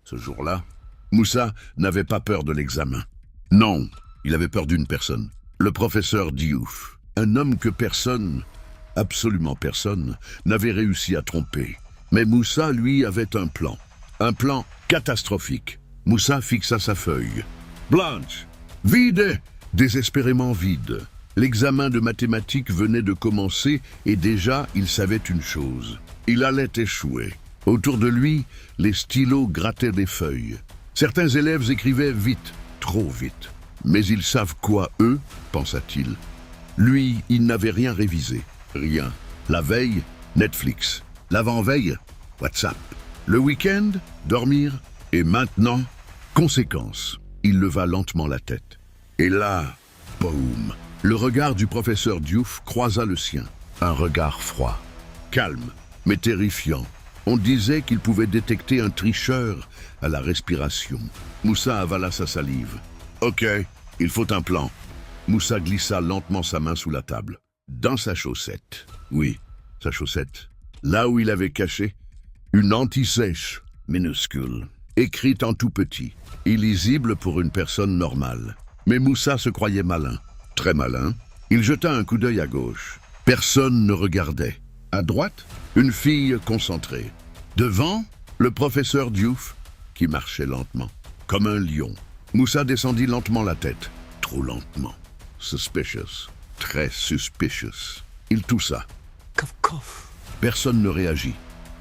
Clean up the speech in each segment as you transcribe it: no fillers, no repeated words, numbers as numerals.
Ce jour-là, Moussa n'avait pas peur de l'examen. Non, il avait peur d'une personne. Le professeur Diouf. Un homme que personne, absolument personne, n'avait réussi à tromper. Mais Moussa, lui, avait un plan. Un plan catastrophique. Moussa fixa sa feuille. Blanche, vide, désespérément vide. L'examen de mathématiques venait de commencer et déjà il savait une chose. Il allait échouer. Autour de lui, les stylos grattaient des feuilles. Certains élèves écrivaient vite, trop vite. Mais ils savent quoi, eux, pensa-t-il. Lui, il n'avait rien révisé. Rien. La veille, Netflix. L'avant-veille, WhatsApp. Le week-end, dormir. Et maintenant, conséquence. Il leva lentement la tête. Et là, boum. Le regard du professeur Diouf croisa le sien. Un regard froid. Calme, mais terrifiant. On disait qu'il pouvait détecter un tricheur à la respiration. Moussa avala sa salive. Ok, il faut un plan. Moussa glissa lentement sa main sous la table. Dans sa chaussette. Oui, sa chaussette. Là où il avait caché une anti-sèche minuscule, écrite en tout petit, illisible pour une personne normale. Mais Moussa se croyait malin, très malin. Il jeta un coup d'œil à gauche. Personne ne regardait. À droite, une fille concentrée. Devant, le professeur Diouf, qui marchait lentement, comme un lion. Moussa descendit lentement la tête. Trop lentement. Suspicious. Très suspicious. Il toussa. Cough, cough. Personne ne réagit.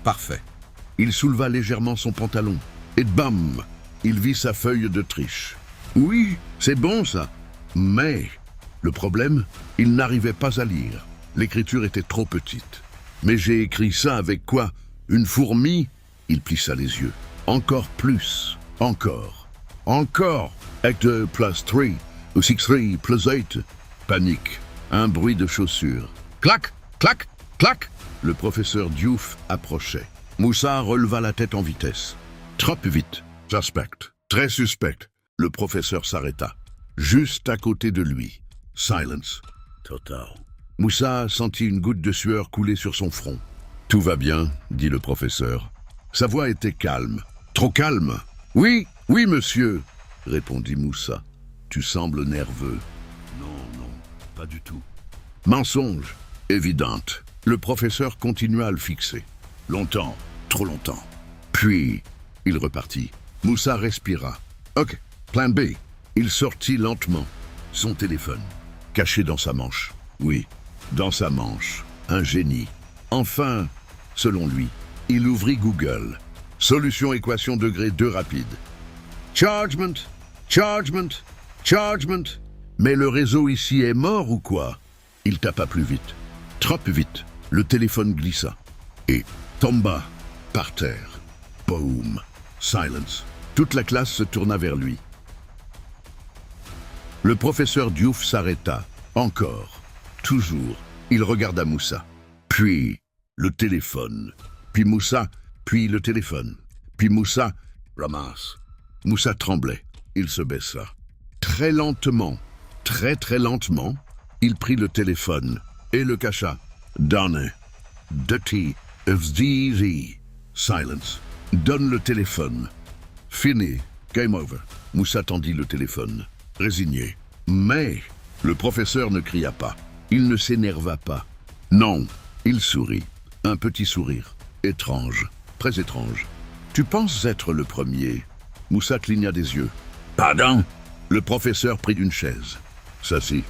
Parfait. Il souleva légèrement son pantalon. Et bam! Il vit sa feuille de triche. Oui, c'est bon ça. Mais, le problème, il n'arrivait pas à lire. L'écriture était trop petite. Mais j'ai écrit ça avec quoi? Une fourmi? Il plissa les yeux. Encore plus. Encore. Encore. Act plus 3. Ou 6-3 plus 8. Panique. Un bruit de chaussures. Clac, clac, clac. Le professeur Diouf approchait. Moussa releva la tête en vitesse. Trop vite. Suspect. Très suspect. Le professeur s'arrêta. Juste à côté de lui. Silence. Total. Moussa sentit une goutte de sueur couler sur son front. Tout va bien, dit le professeur. Sa voix était calme. Trop calme. Oui, oui, monsieur, répondit Moussa. Tu sembles nerveux. Non, non, pas du tout. Mensonge. Évidente. Le professeur continua à le fixer. Longtemps, trop longtemps. Puis, il repartit. Moussa respira. Ok, plan B. Il sortit lentement. Son téléphone, caché dans sa manche. Oui, dans sa manche. Un génie. Enfin, selon lui, il ouvrit Google. Solution équation degré 2 rapide. Chargement, chargement, chargement. Mais le réseau ici est mort ou quoi? Il tapa plus vite. Trop vite. Le téléphone glissa. Et tomba par terre. Boum. Silence. Toute la classe se tourna vers lui. Le professeur Diouf s'arrêta. Encore. Toujours. Il regarda Moussa. Puis, le téléphone. Puis Moussa. Puis le téléphone. Puis Moussa. Ramasse. Moussa tremblait. Il se baissa. Très lentement, très lentement, il prit le téléphone et le cacha. Donne. Dirty. FZZ. Silence. Donne le téléphone. Fini. Game over. Moussa tendit le téléphone. Résigné. Mais le professeur ne cria pas. Il ne s'énerva pas. Non. Il sourit. Un petit sourire. Étrange. Très étrange. Tu penses être le premier? Moussa cligna des yeux. Pardon? Le professeur prit une chaise. S'assit.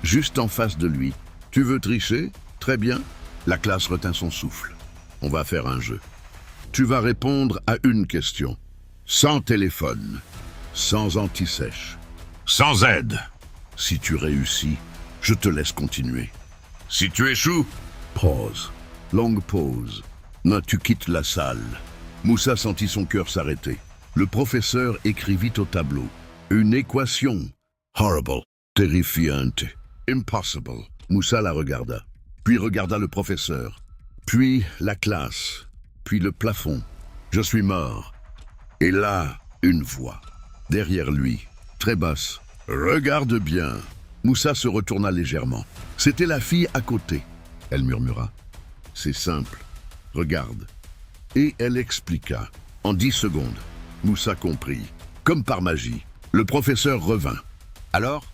Juste en face de lui. Tu veux tricher? Très bien. La classe retint son souffle. On va faire un jeu. Tu vas répondre à une question. Sans téléphone. Sans anti-sèche. Sans aide. Si tu réussis, je te laisse continuer. Si tu échoues, pause. Longue pause. Non, tu quittes la salle. Moussa sentit son cœur s'arrêter. Le professeur écrivit au tableau. Une équation. Horrible. Terrifiante. Impossible. Moussa la regarda. Puis regarda le professeur. Puis la classe. Puis le plafond. Je suis mort. Et là, une voix. Derrière lui. Très basse. Regarde bien. Moussa se retourna légèrement. C'était la fille à côté. Elle murmura. C'est simple. Regarde. Et elle expliqua. En 10 secondes. Moussa comprit. Comme par magie, le professeur revint. Alors,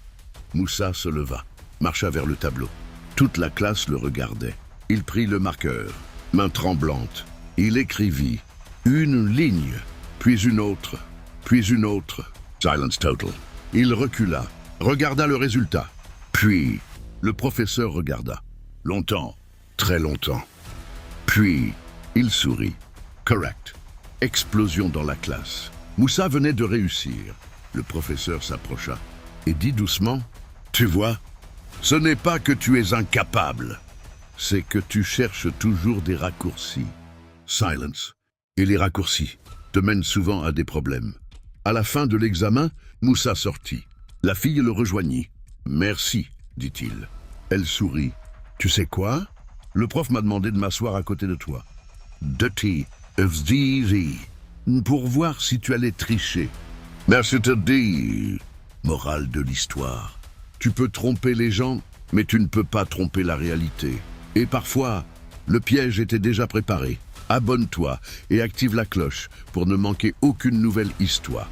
Moussa se leva, marcha vers le tableau. Toute la classe le regardait. Il prit le marqueur, main tremblante. Il écrivit une ligne, puis une autre, puis une autre. Silence total. Il recula, regarda le résultat. Puis, le professeur regarda. Longtemps, très longtemps. Puis, il sourit. Correct. Explosion dans la classe. Moussa venait de réussir. Le professeur s'approcha et dit doucement, « Tu vois, ce n'est pas que tu es incapable, c'est que tu cherches toujours des raccourcis. » Silence. Et les raccourcis te mènent souvent à des problèmes. À la fin de l'examen, Moussa sortit. La fille le rejoignit. « Merci, dit-il. » Elle sourit. « Tu sais quoi? Le prof m'a demandé de m'asseoir à côté de toi. Dirty of easy. Pour voir si tu allais tricher. Merci te dire. Morale de l'histoire. Tu peux tromper les gens, mais tu ne peux pas tromper la réalité. Et parfois, le piège était déjà préparé. Abonne-toi et active la cloche pour ne manquer aucune nouvelle histoire.